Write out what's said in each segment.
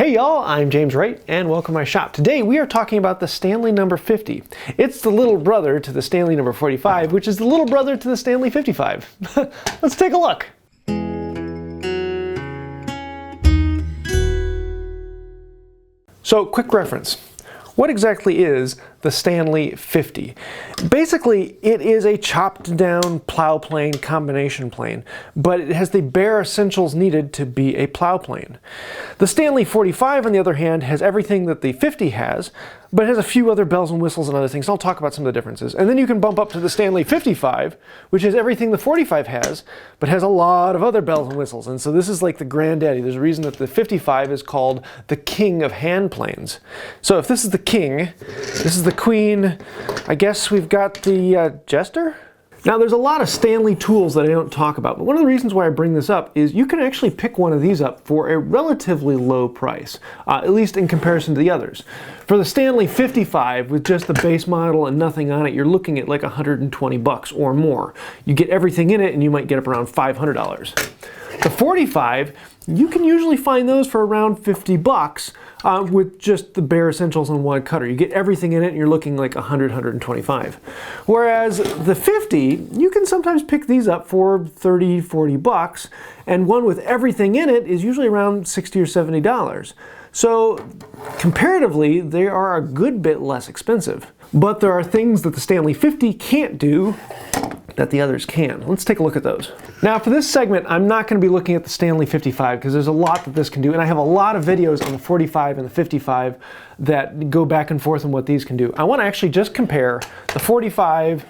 Hey y'all, I'm James Wright and welcome to my shop. Today we are talking about the Stanley number 50. It's the little brother to the Stanley number 45, which is the little brother to the Stanley 55. Let's take a look. So, quick reference. What exactly is the Stanley 50? Basically, it is a chopped down plow plane combination plane, but it has the bare essentials needed to be a plow plane. The Stanley 45, on the other hand, has everything that the 50 has, but it has a few other bells and whistles and other things. I'll talk about some of the differences. And then you can bump up to the Stanley 55, which has everything the 45 has, but has a lot of other bells and whistles. And so this is like the granddaddy. There's a reason that the 55 is called the king of hand planes. So if this is the king, this is the queen, I guess we've got the jester? Now there's a lot of Stanley tools that I don't talk about, but one of the reasons why I bring this up is you can actually pick one of these up for a relatively low price, at least in comparison to the others. For the Stanley 55 with just the base model and nothing on it, you're looking at like 120 bucks or more. You get everything in it and you might get up around $500. The 45, you can usually find those for around 50 bucks with just the bare essentials on one cutter. You get everything in it and you're looking like 100, 125. Whereas the 50, you can sometimes pick these up for 30, 40 bucks, and one with everything in it is usually around $60 or $70. So comparatively, they are a good bit less expensive. But there are things that the Stanley 50 can't do that the others can. Let's take a look at those. Now for this segment, I'm not going to be looking at the Stanley 55 because there's a lot that this can do, and I have a lot of videos on the 45 and the 55 that go back and forth on what these can do. I want to actually just compare the 45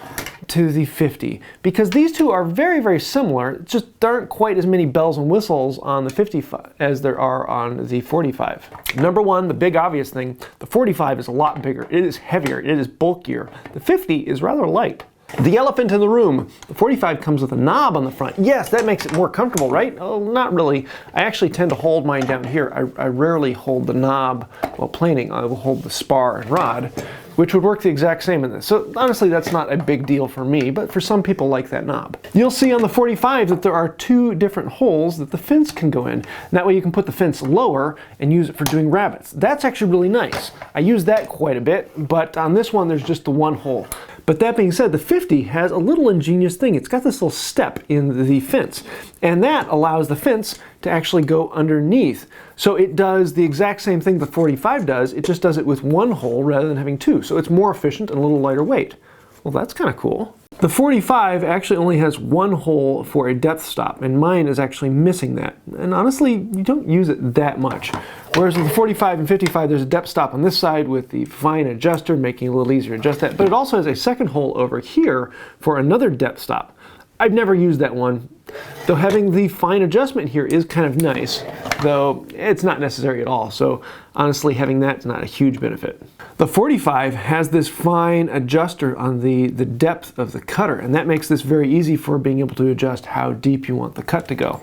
to the 50 because these two are very, very similar. Just there aren't quite as many bells and whistles on the 55 as there are on the 45. Number one, the big obvious thing, the 45 is a lot bigger. It is heavier. It is bulkier. The 50 is rather light. The elephant in the room, the 45 comes with a knob on the front. Yes, that makes it more comfortable, right? Oh, not really. I actually tend to hold mine down here. I rarely hold the knob while planing. I will hold the spar and rod, which would work the exact same in this. So honestly, that's not a big deal for me, but for some people like that knob. You'll see on the 45 that there are two different holes that the fence can go in. And that way you can put the fence lower and use it for doing rabbits. That's actually really nice. I use that quite a bit, but on this one, there's just the one hole. But that being said, the 50 has a little ingenious thing. It's got this little step in the fence, and that allows the fence to actually go underneath. So it does the exact same thing the 45 does, it just does it with one hole rather than having two. So it's more efficient and a little lighter weight. Well, that's kind of cool. The 45 actually only has one hole for a depth stop, and mine is actually missing that. And honestly, you don't use it that much. Whereas with the 45 and 55, there's a depth stop on this side with the fine adjuster, making it a little easier to adjust that. But it also has a second hole over here for another depth stop. I've never used that one, though having the fine adjustment here is kind of nice, though it's not necessary at all. So honestly, having that is not a huge benefit. The 45 has this fine adjuster on the depth of the cutter, and that makes this very easy for being able to adjust how deep you want the cut to go.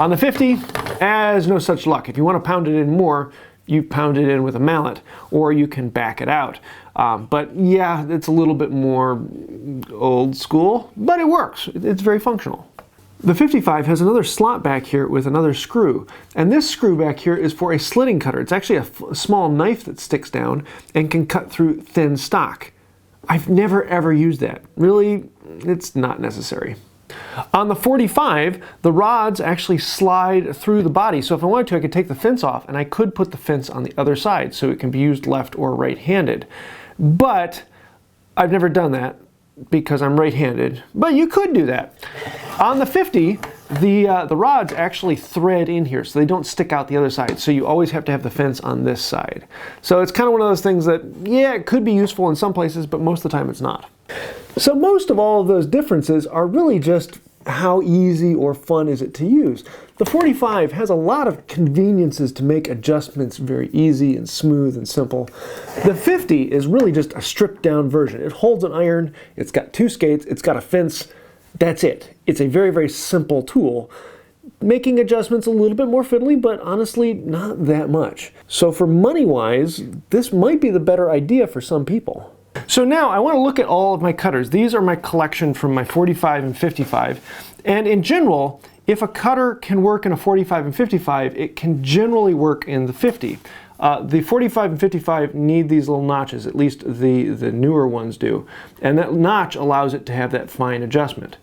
On the 50, as no such luck. If you want to pound it in more, you pound it in with a mallet, or you can back it out. But yeah, it's a little bit more old school, but it works. It's very functional. The 55 has another slot back here with another screw, and this screw back here is for a slitting cutter. It's actually a small knife that sticks down and can cut through thin stock. I've never ever used that. Really, it's not necessary. On the 45, the rods actually slide through the body, so if I wanted to, I could take the fence off and I could put the fence on the other side so it can be used left or right-handed. But I've never done that because I'm right-handed, but you could do that. On the 50, the rods actually thread in here, so they don't stick out the other side, so you always have to have the fence on this side. So it's kind of one of those things that, yeah, it could be useful in some places, but most of the time it's not. So most of all of those differences are really just how easy or fun is it to use. The 45 has a lot of conveniences to make adjustments very easy and smooth and simple. The 50 is really just a stripped down version. It holds an iron, it's got two skates, it's got a fence, that's it. It's a very, very simple tool, making adjustments a little bit more fiddly, but honestly, not that much. So for money-wise, this might be the better idea for some people. So now I want to look at all of my cutters. These are my collection from my 45 and 55. And in general, if a cutter can work in a 45 and 55, it can generally work in the 50. The 45 and 55 need these little notches, at least the newer ones do. And that notch allows it to have that fine adjustment.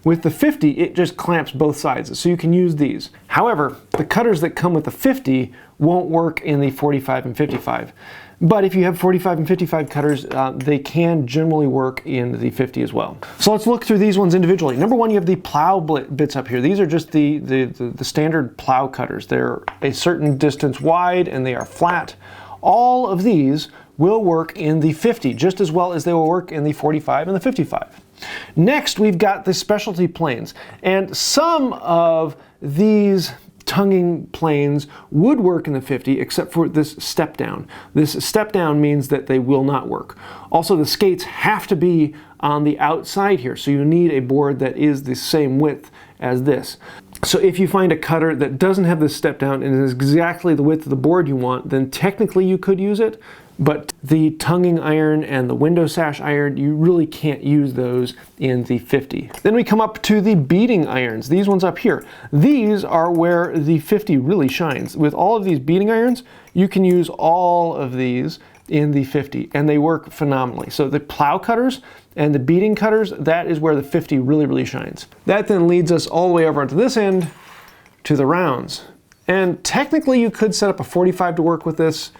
With the 50, it just clamps both sides, so you can use these. However, the cutters that come with the 50 won't work in the 45 and 55. But if you have 45 and 55 cutters, they can generally work in the 50 as well. So let's look through these ones individually. Number one, you have the plow bits up here. These are just the standard plow cutters. They're a certain distance wide and they are flat. All of these will work in the 50 just as well as they will work in the 45 and the 55. Next, we've got the specialty planes, and some of these tonguing planes would work in the 50 except for this step down. This step down means that they will not work. Also, the skates have to be on the outside here, so you need a board that is the same width as this. So if you find a cutter that doesn't have this step down and is exactly the width of the board you want, then technically you could use it, but the tonguing iron and the window sash iron, you really can't use those in the 50. Then we come up to the beading irons, these ones up here. These are where the 50 really shines. With all of these beading irons, you can use all of these in the 50, and they work phenomenally. So the plow cutters and the beading cutters, that is where the 50 really shines. That then leads us all the way over onto this end to the rounds. And technically you could set up a 45 to work with this,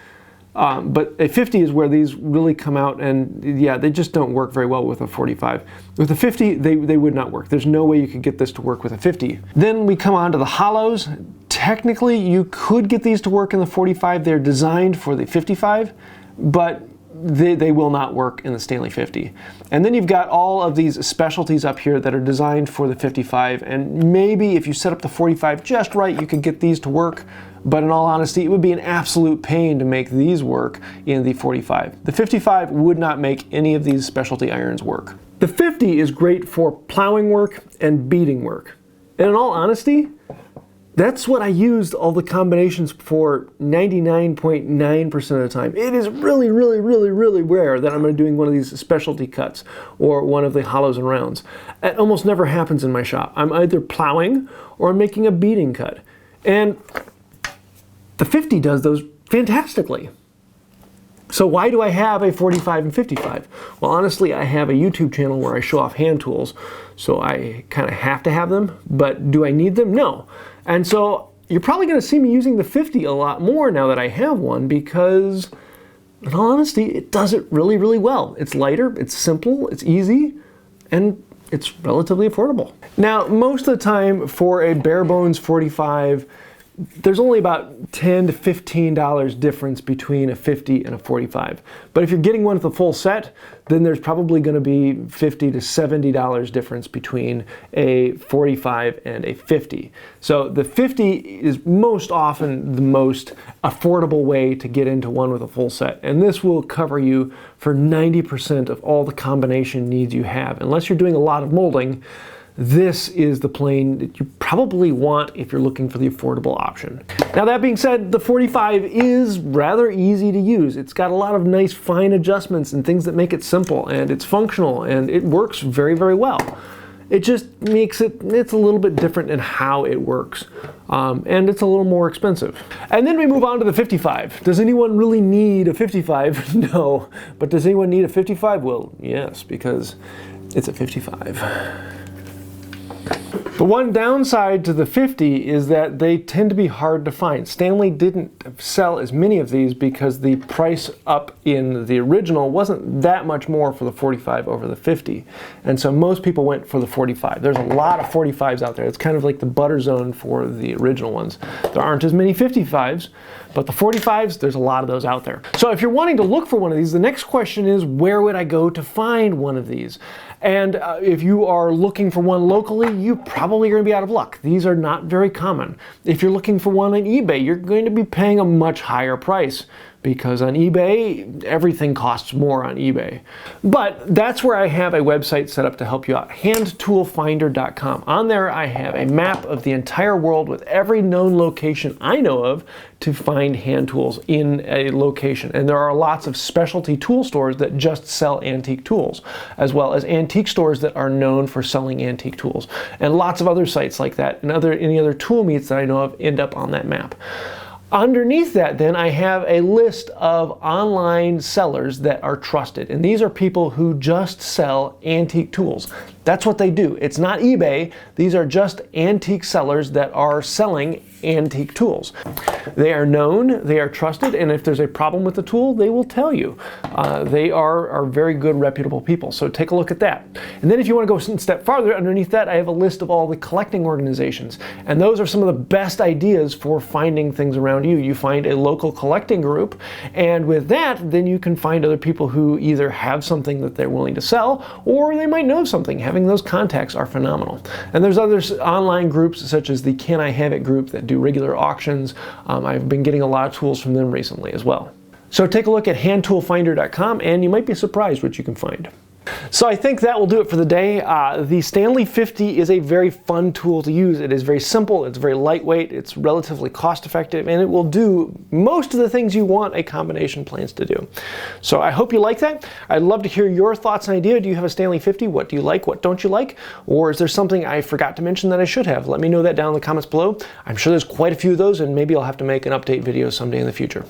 but a 50 is where these really come out, and yeah, they just don't work very well with a 45. With a 50, they would not work. There's no way you could get this to work with a 50. Then we come on to the hollows. Technically, you could get these to work in the 45. They're designed for the 55, but they will not work in the Stanley 50. And then you've got all of these specialties up here that are designed for the 55, and maybe if you set up the 45 just right, you could get these to work. But in all honesty, it would be an absolute pain to make these work in the 45. The 55 would not make any of these specialty irons work. The 50 is great for plowing work and beading work. And in all honesty, that's what I used all the combinations for 99.9% of the time. It is really rare that I'm going to be doing one of these specialty cuts or one of the hollows and rounds. It almost never happens in my shop. I'm either plowing or I'm making a beading cut. And the 50 does those fantastically. So why do I have a 45 and 55? Well, honestly, I have a YouTube channel where I show off hand tools, so I kind of have to have them, but do I need them? No. And so you're probably going to see me using the 50 a lot more now that I have one, because in all honesty, it does it really well. It's lighter, it's simple, it's easy, and it's relatively affordable. Now, most of the time for a bare bones 45, there's only about $10 to $15 difference between a 50 and a 45. But if you're getting one with a full set, then there's probably going to be $50 to $70 difference between a 45 and a 50. So the 50 is most often the most affordable way to get into one with a full set. And this will cover you for 90% of all the combination needs you have. Unless you're doing a lot of molding, this is the plane that you probably want if you're looking for the affordable option. Now, that being said, the 45 is rather easy to use. It's got a lot of nice fine adjustments and things that make it simple, and it's functional, and it works very well. It just makes it's a little bit different in how it works, and it's a little more expensive. And then we move on to the 55. Does anyone really need a 55? No. But does anyone need a 55? Well, yes, because it's a 55. The one downside to the 50 is that they tend to be hard to find. Stanley didn't sell as many of these because the price up in the original wasn't that much more for the 45 over the 50. And so most people went for the 45. There's a lot of 45s out there. It's kind of like the butter zone for the original ones. There aren't as many 55s, but the 45s, there's a lot of those out there. So if you're wanting to look for one of these, the next question is, where would I go to find one of these? And if you are looking for one locally, you probably are going to be out of luck. These are not very common. If you're looking for one on eBay, you're going to be paying a much higher price because on eBay, everything costs more on eBay. But that's where I have a website set up to help you out, handtoolfinder.com. On there I have a map of the entire world with every known location I know of to find hand tools in a location. And there are lots of specialty tool stores that just sell antique tools, as well as antique stores that are known for selling antique tools. And lots of other sites like that and any other tool meets that I know of end up on that map. Underneath that, then, I have a list of online sellers that are trusted. And these are people who just sell antique tools. That's what they do. It's not eBay. These are just antique sellers that are selling antique tools. They are known, they are trusted, and if there's a problem with the tool, they will tell you. They are very good, reputable people. So take a look at that. And then if you want to go a step farther, underneath that, I have a list of all the collecting organizations. And those are some of the best ideas for finding things around you. You find a local collecting group, and with that, then you can find other people who either have something that they're willing to sell, or they might know something. Having those contacts are phenomenal. And there's other online groups, such as the Can I Have It group, that do regular auctions. I've been getting a lot of tools from them recently as well. So take a look at handtoolfinder.com and you might be surprised what you can find. So I think that will do it for the day. The Stanley 50 is a very fun tool to use. It is very simple, it's very lightweight, it's relatively cost effective, and it will do most of the things you want a combination planes to do. So I hope you like that. I'd love to hear your thoughts and ideas. Do you have a Stanley 50? What do you like? What don't you like? Or is there something I forgot to mention that I should have? Let me know that down in the comments below. I'm sure there's quite a few of those, and maybe I'll have to make an update video someday in the future.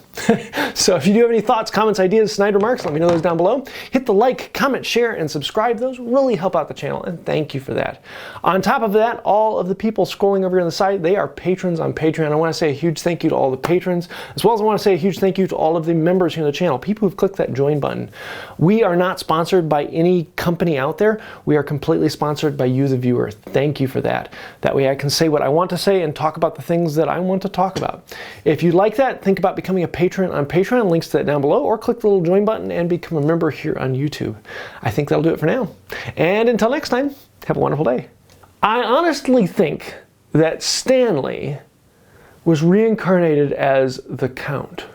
So if you do have any thoughts, comments, ideas, snide remarks, let me know those down below. Hit the like, comment, share, and subscribe. Those really help out the channel, and thank you for that. On top of that, all of the people scrolling over here on the side, they are patrons on Patreon. I want to say a huge thank you to all the patrons, as well as I want to say a huge thank you to all of the members here on the channel, people who've clicked that join button. We are not sponsored by any company out there. We are completely sponsored by you, the viewer. Thank you for that. That way I can say what I want to say and talk about the things that I want to talk about. If you like that, think about becoming a patron on Patreon. Links to that down below, or click the little join button and become a member here on YouTube. I think that'll do it for now. And until next time, have a wonderful day. I honestly think that Stanley was reincarnated as the Count.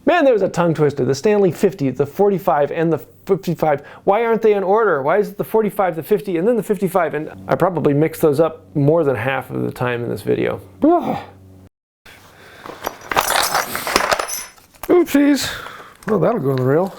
Man, there was a tongue twister. The Stanley 50, the 45, and the 55. Why aren't they in order? Why is it the 45, the 50, and then the 55? And I probably mixed those up more than half of the time in this video. Oopsies. Well, that'll go in the reel.